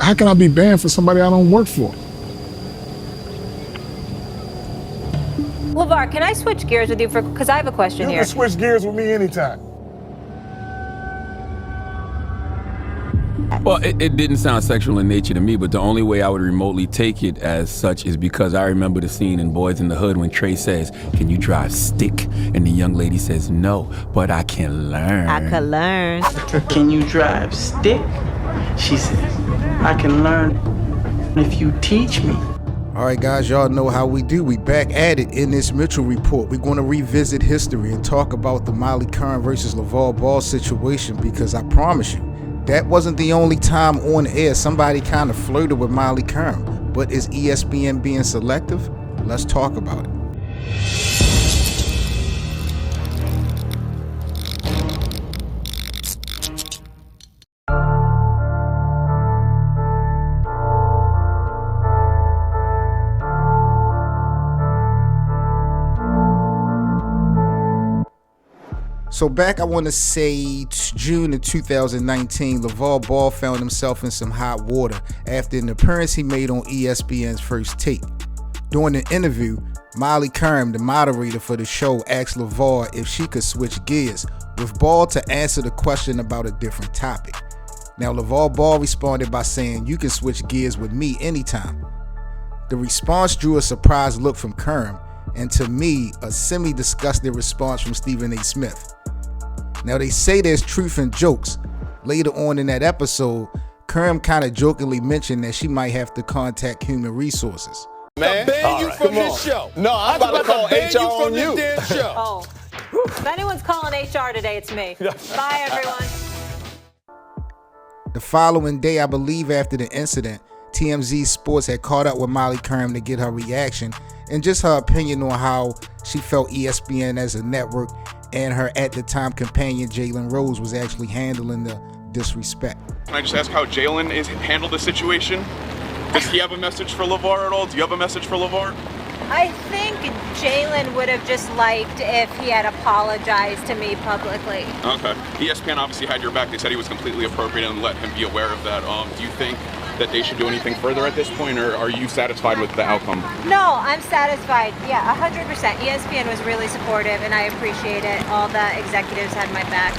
How can I be banned for somebody I don't work for? LeVar, can I switch gears with you because I have a question here. You can switch gears with me anytime. Well, it didn't sound sexual in nature to me, but the only way I would remotely take it as such is because I remember the scene in Boys in the Hood when Trey says, "Can you drive stick?" And the young lady says, "No, but I can learn." I could learn. Can you drive stick? She says, I can learn if you teach me. All right, guys, y'all know how we do. We back at it in this Mitchell report. We're going to revisit history and talk about the Molly Qerim versus LeVar Ball situation, because I promise you, that wasn't the only time on air somebody kind of flirted with Molly Qerim. But is ESPN being selective? Let's talk about it. So back, I want to say June of 2019, LeVar Ball found himself in some hot water after an appearance he made on ESPN's First Take. During the interview, Molly Qerim, the moderator for the show, asked LeVar if she could switch gears, with Ball to answer the question about a different topic. Now, LeVar Ball responded by saying, "You can switch gears with me anytime." The response drew a surprised look from Qerim, and to me, a semi-disgusted response from Stephen A. Smith. Now, they say there's truth in jokes. Later on in that episode, Qerim kind of jokingly mentioned that she might have to contact human resources. Man, ban you from this show. No, I'm about to call HR on you. Oh, if anyone's calling HR today, it's me. Bye, everyone. The following day, I believe after the incident, TMZ Sports had caught up with Molly Qerim to get her reaction and just her opinion on how she felt ESPN as a network and her at the time companion Jalen Rose was actually handling the disrespect. Can I just ask how Jalen is handled the situation? Does he have a message for LeVar at all? Do you have a message for LeVar? I think Jalen would have just liked if he had apologized to me publicly. Okay. ESPN obviously had your back. They said he was completely appropriate and let him be aware of that. Do you think that they should do anything further at this point, or are you satisfied with the outcome? No, I'm satisfied. Yeah, 100%. ESPN was really supportive, and I appreciate it. All the executives had my backs.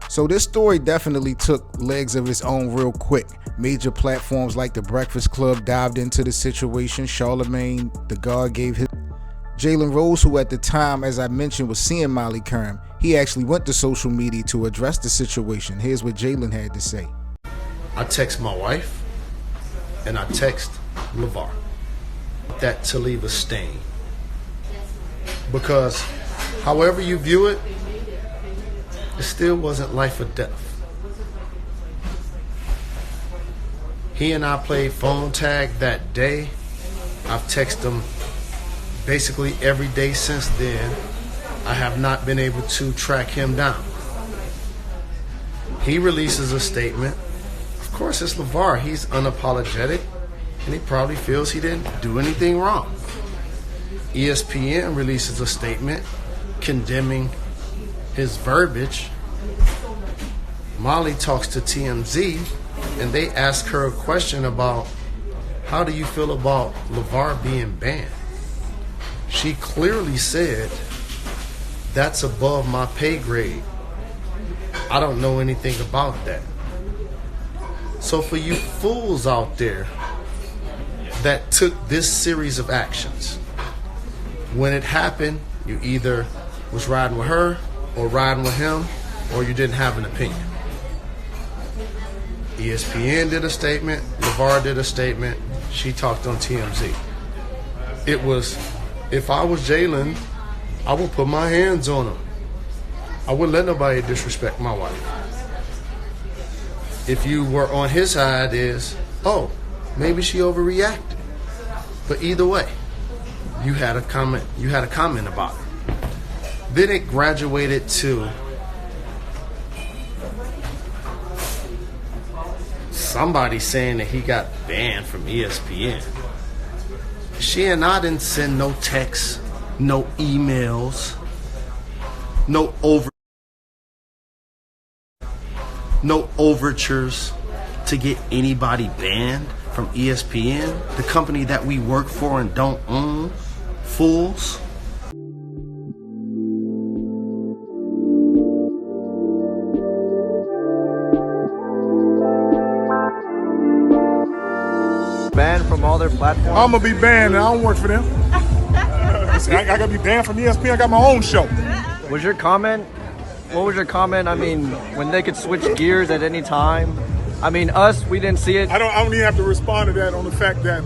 So this story definitely took legs of its own real quick. Major platforms like The Breakfast Club dived into the situation. Charlemagne the God gave his. Jalen Rose, who at the time, as I mentioned, was seeing Molly Qerim, he actually went to social media to address the situation. Here's what Jalen had to say. I text my wife and I text LeVar that to leave a stain, because however you view it, it still wasn't life or death. He and I played phone tag that day. I've texted him basically every day since then. I have not been able to track him down. He releases a statement. Of course, it's LeVar. He's unapologetic, and he probably feels he didn't do anything wrong. ESPN releases a statement condemning his verbiage. Molly talks to TMZ, and they ask her a question about, how do you feel about LeVar being banned? She clearly said, that's above my pay grade. I don't know anything about that. So for you fools out there that took this series of actions, when it happened, you either was riding with her or riding with him, or you didn't have an opinion. ESPN did a statement, LeVar did a statement, she talked on TMZ. It was, if I was Jalen, I would put my hands on him. I wouldn't let nobody disrespect my wife. If you were on his side is, oh, maybe she overreacted. But either way, you had a comment about it. Then it graduated to somebody saying that he got banned from ESPN. She and I didn't send no texts, no emails, no overtures, to get anybody banned from ESPN, the company that we work for and don't own? Fools. Banned from all their platforms? I'm gonna be banned. I don't work for them. I gotta be banned from ESPN. I got my own show. Was your comment? What was your comment? I mean, when they could switch gears at any time. I mean, we didn't see it. I don't even have to respond to that on the fact that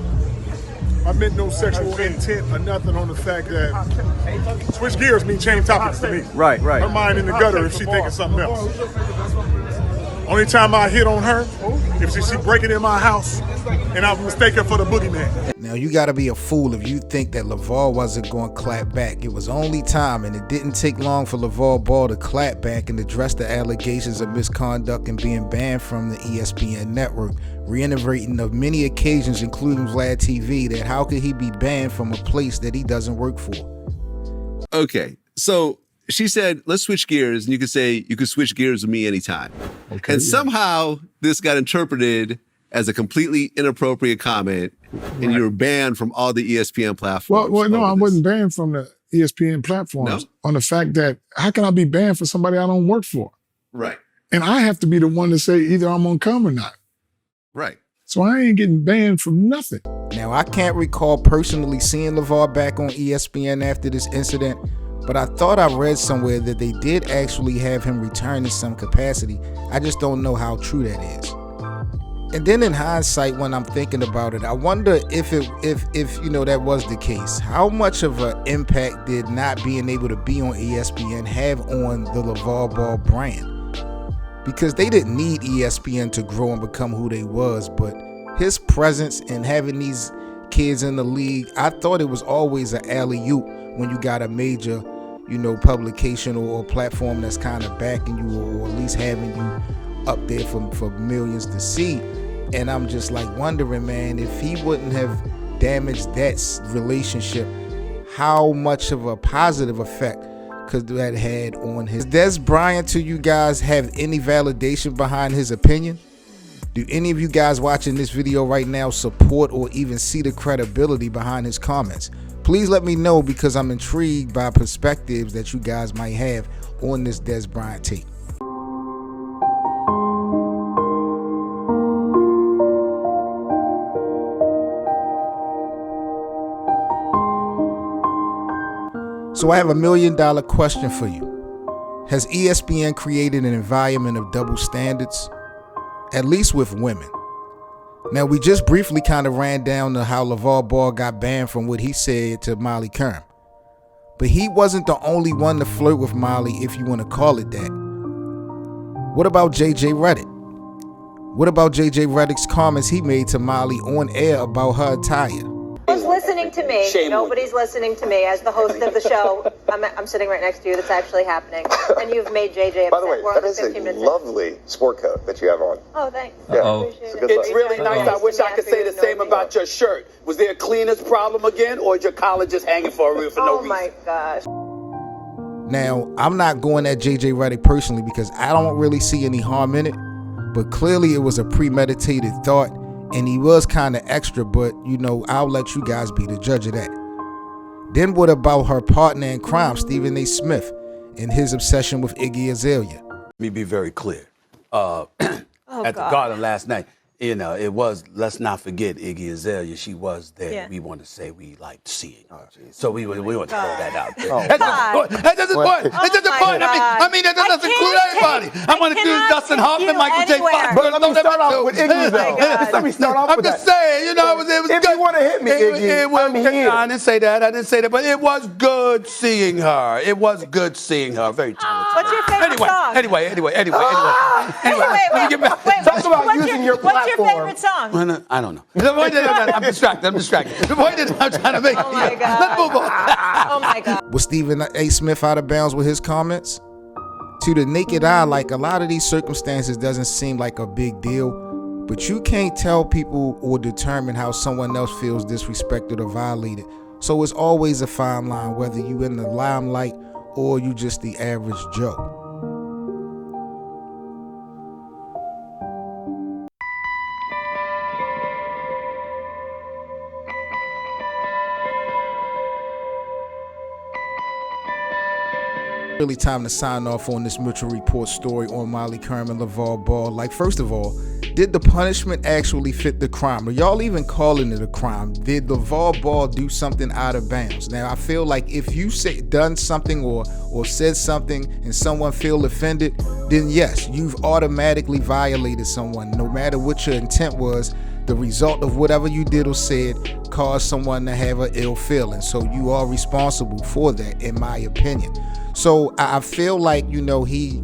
I meant no sexual intent or nothing on the fact that switch gears mean change topics to me. Right. Her mind in the gutter if she thinking something else. Only time I hit on her if she breaking in my house and I mistake her for the boogeyman. Now, you got to be a fool if you think that LeVar wasn't going to clap back. It was only time, and it didn't take long for LeVar Ball to clap back and address the allegations of misconduct and being banned from the ESPN network, reiterating of many occasions, including Vlad TV, that how could he be banned from a place that he doesn't work for? Okay, so she said, let's switch gears, and you could say, you could switch gears with me anytime. Okay, and somehow this got interpreted as a completely inappropriate comment, and you were banned from all the ESPN platforms. Well, no, I wasn't banned from the ESPN platforms on the fact that how can I be banned for somebody I don't work for? Right. And I have to be the one to say either I'm on come or not. Right. So I ain't getting banned from nothing. Now, I can't recall personally seeing LeVar back on ESPN after this incident, but I thought I read somewhere that they did actually have him return in some capacity. I just don't know how true that is. And then in hindsight, when I'm thinking about it, I wonder if you know that was the case. How much of an impact did not being able to be on ESPN have on the LeVar Ball brand? Because they didn't need ESPN to grow and become who they was, but his presence and having these kids in the league, I thought it was always an alley-oop when you got a major, publication or platform that's kind of backing you or at least having you up there for millions to see. And I'm just like wondering, man, if he wouldn't have damaged that relationship, how much of a positive effect could that had on his... Does Des Bryant, to you guys, have any validation behind his opinion? Do any of you guys watching this video right now support or even see the credibility behind his comments? Please let me know, because I'm intrigued by perspectives that you guys might have on this Des Bryant take. So I have $1 million question for you. Has ESPN created an environment of double standards? At least with women. Now, we just briefly kind of ran down to how LeVar Ball got banned from what he said to Molly Qerim. But he wasn't the only one to flirt with Molly, if you want to call it that. What about JJ Redick? What about JJ Redick's comments he made to Molly on air about her attire? Who's listening to me? Nobody's listening to me as the host of the show. I'm sitting right next to you. That's actually happening. And you've made JJ upset. By the way, We're that on is the 15 a minutes lovely sport coat that you have on. Oh, thanks. Yeah. Appreciate it. It's really nice. I wish I could say the same about your shirt. Was there a cleaners problem again, or is your collar just hanging for no reason? Oh my gosh. Now, I'm not going at JJ Redick personally because I don't really see any harm in it, but clearly it was a premeditated thought, and he was kind of extra, but I'll let you guys be the judge of that. Then what about her partner in crime, Stephen A. Smith, and his obsession with Iggy Azalea? Let me be very clear. At the Garden last night, it was, let's not forget Iggy Azalea. She was there. Yeah. We want to say we liked seeing her. So we want to throw that out there. That's just important. That's just important. I mean, that doesn't include everybody. I want to do Dustin Hoffman, Michael J. Fox. But let me start off with Iggy, though. Let me start off with that. I'm just saying, it was if good. you want to hit me, Iggy, I'm here. I didn't say that. But it was good seeing her. It was good seeing her. Very talented. What's your favorite song? Anyway. Wait. Let me get back. Talk about using your platform. What's your favorite song? I don't know. The point that I'm distracted. The point that I'm trying to make. Oh my God. Let's move on. Oh my God. Was Stephen A. Smith out of bounds with his comments? To the naked eye, like a lot of these circumstances doesn't seem like a big deal, but you can't tell people or determine how someone else feels disrespected or violated. So it's always a fine line, whether you in the limelight or you just the average Joe. Really time to sign off on this Mitchell Report story on Molly Qerim and LeVar Ball. Like, first of all, did the punishment actually fit the crime? Are y'all even calling it a crime? Did LeVar Ball do something out of bounds? Now, I feel like if you done something or said something and someone feel offended, then yes, you've automatically violated someone. No matter what your intent was, the result of whatever you did or said caused someone to have an ill feeling. So you are responsible for that, in my opinion. So I feel like, he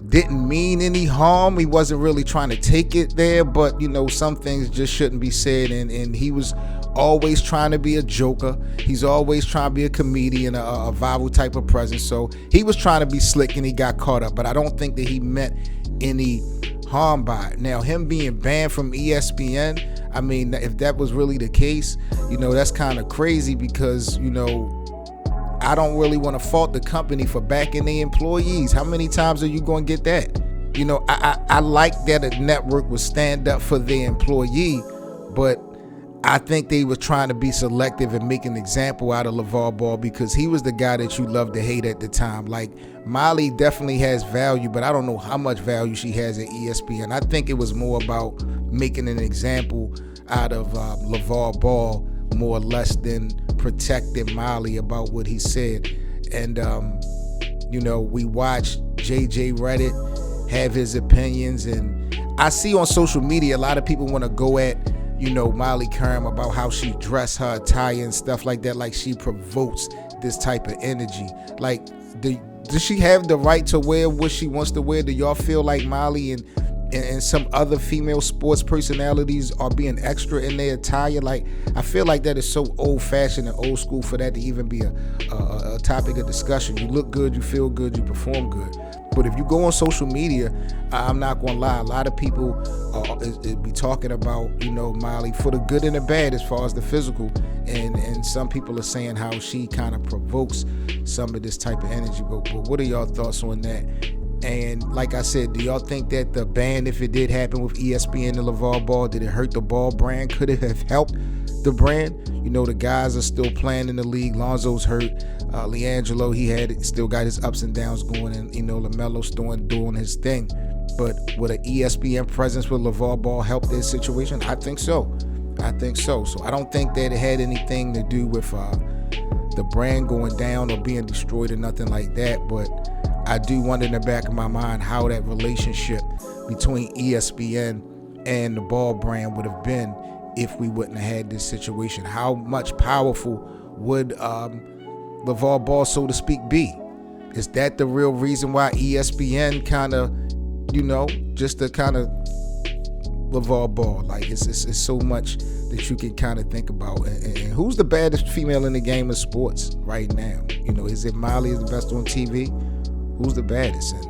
didn't mean any harm. He wasn't really trying to take it there, but, some things just shouldn't be said. And he was always trying to be a joker. He's always trying to be a comedian, a viral type of presence. So he was trying to be slick and he got caught up. But I don't think that he meant any harm by it. Now, him being banned from ESPN, I mean, if that was really the case, that's kind of crazy because, I don't really want to fault the company for backing their employees. How many times are you going to get that? I like that a network would stand up for their employee, but I think they were trying to be selective and make an example out of LeVar Ball because he was the guy that you loved to hate at the time. Like, Molly definitely has value, but I don't know how much value she has at ESPN. I think it was more about making an example out of LeVar Ball more or less than protecting Molly about what he said. And we watched JJ Reddit have his opinions, and I see on social media a lot of people want to go at Molly Qerim about how she dressed, her attire and stuff like that, like she provokes this type of energy. Like, does she have the right to wear what she wants to wear? Do y'all feel like Molly and some other female sports personalities are being extra in their attire? Like, I feel like that is so old-fashioned and old school for that to even be a topic of discussion. You look good, you feel good, you perform good. But if you go on social media, I'm not gonna lie, a lot of people be talking about Molly for the good and the bad as far as the physical, and some people are saying how she kind of provokes some of this type of energy. But what are y'all thoughts on that? And like I said, do y'all think that the ban, if it did happen with ESPN and LeVar Ball, did it hurt the Ball brand? Could it have helped the brand? The guys are still playing in the league. Lonzo's hurt. LiAngelo, he still got his ups and downs going, and LaMelo's doing his thing. But would an ESPN presence with LeVar Ball help this situation? I think so. So I don't think that it had anything to do with the brand going down or being destroyed or nothing like that. But I do wonder in the back of my mind how that relationship between ESPN and the Ball brand would have been if we wouldn't have had this situation. How much powerful would LeVar Ball, so to speak, be? Is that the real reason why ESPN kind of, just the kind of LeVar Ball? Like, it's so much that you can kind of think about. And who's the baddest female in the game of sports right now? Is it Molly is the best on TV? Who's the baddest? And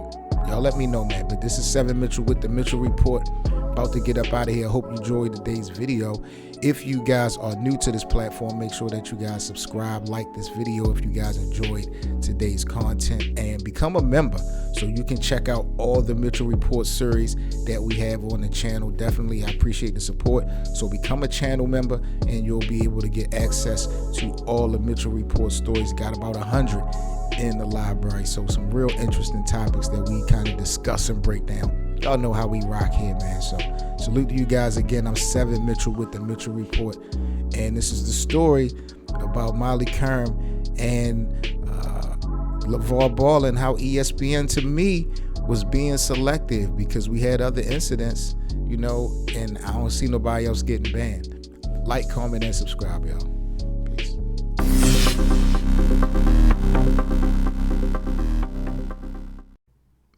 y'all let me know, man. But this is 7 Mitchell with the Mitchell Report. About to get up out of here. Hope you enjoyed today's video. If you guys are new to this platform, make sure that you guys subscribe, like this video if you guys enjoyed today's content, and become a member so you can check out all the Mitchell Report series that we have on the channel. Definitely, I appreciate the support. So become a channel member and you'll be able to get access to all the Mitchell Report stories. Got about 100 in the library. So some real interesting topics that we kind of discuss and break down. Y'all know how we rock here, man. So salute to you guys again. I'm 7 Mitchell with the Mitchell Report, and this is the story about Molly Qerim and LeVar Ball and how ESPN, to me, was being selective because we had other incidents, and I don't see nobody else getting banned. Like, comment, and subscribe, y'all. Peace.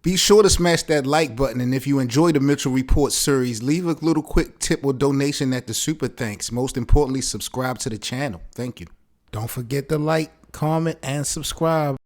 Be sure to smash that like button, and if you enjoy the Mitchell Report series, leave a little quick tip or donation at the super thanks. Most importantly, subscribe to the channel. Thank you. Don't forget to like, comment, and subscribe.